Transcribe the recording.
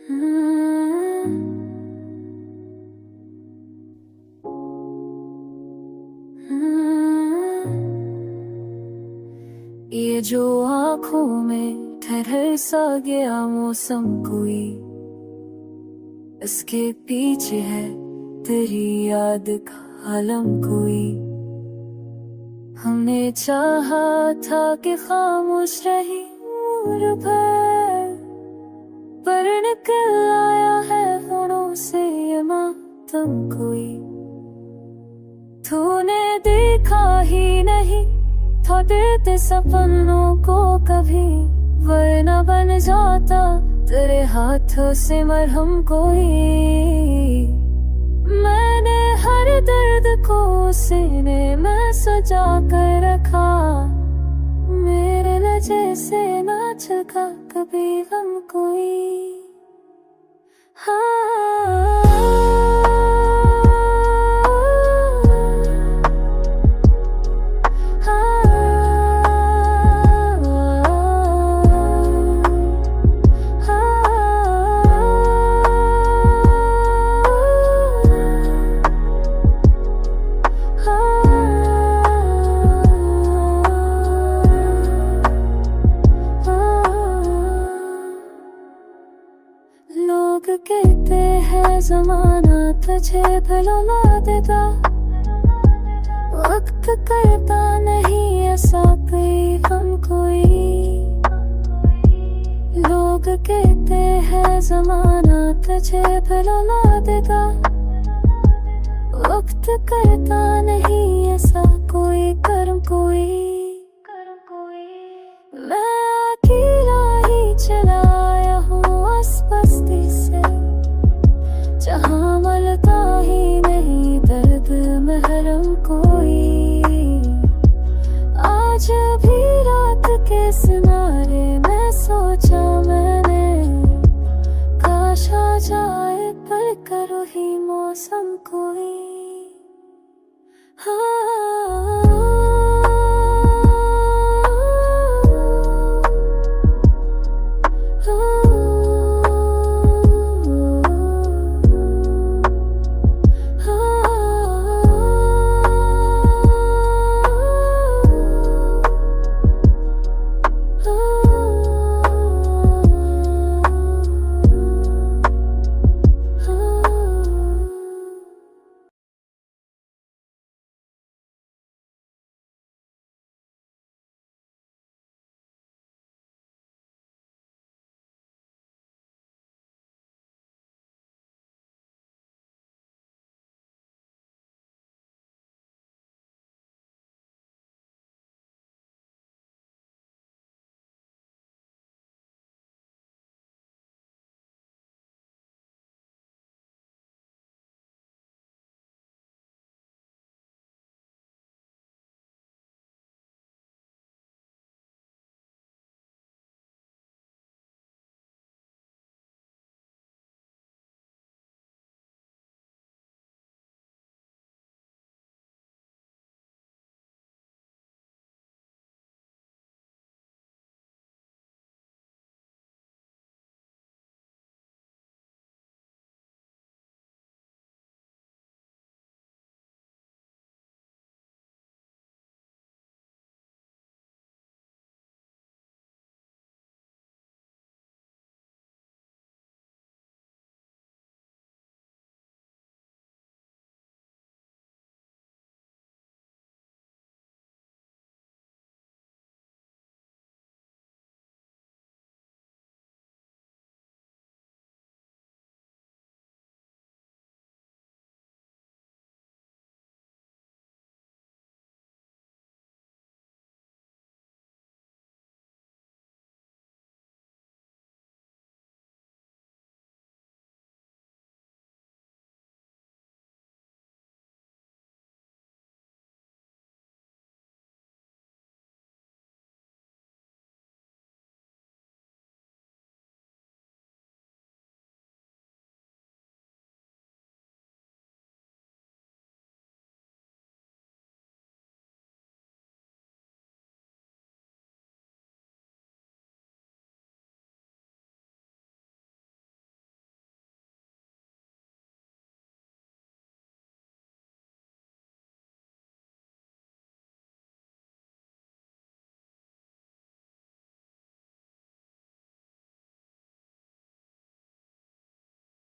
ये जो आँखों में ठहर सा गया मौसम कोई, इसके पीछे है तेरी याद का आलम कोई। हमने चाहा था कि खामोश रही उम्र भर, पर निकल आया है होठों से ये मातम कोई। तूने देखा ही नहीं था तेरे सपनों को कभी, वरना बन जाता तेरे हाथों से मरहम कोई। मैंने हर दर्द को सीने में सजा कर रखा, मेरे लहजे से ना चखा कभी गम कोई। लोग कहते हैं ज़माना तुझे भुला देगा, वक्त करता नहीं ऐसा कोई हम कोई। लोग कहते हैं ज़माना तुझे भुला देगा, वक्त करता नहीं ऐसा कोई कर्म कोई।